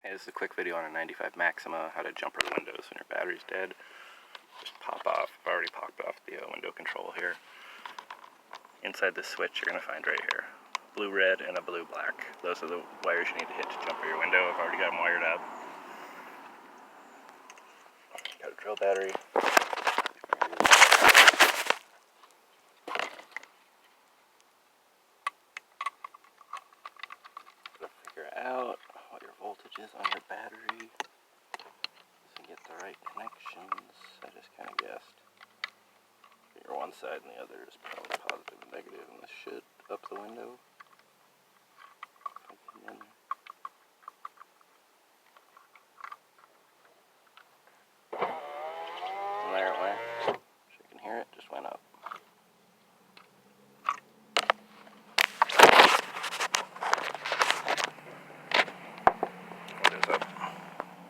Hey, this is a quick video on a 95 Maxima, how to jumper the windows when your battery's dead. Just pop off. I've already popped off the window control here. Inside this switch you're going to find right here. Blue red and a blue black. Those are the wires you need to hit to jumper your window. I've already got them wired up. Got a drill battery. Gotta figure out what your voltage is on your battery to get the right connections. I just kind of guessed. Your one side and the other is probably positive and negative, and this should up the window.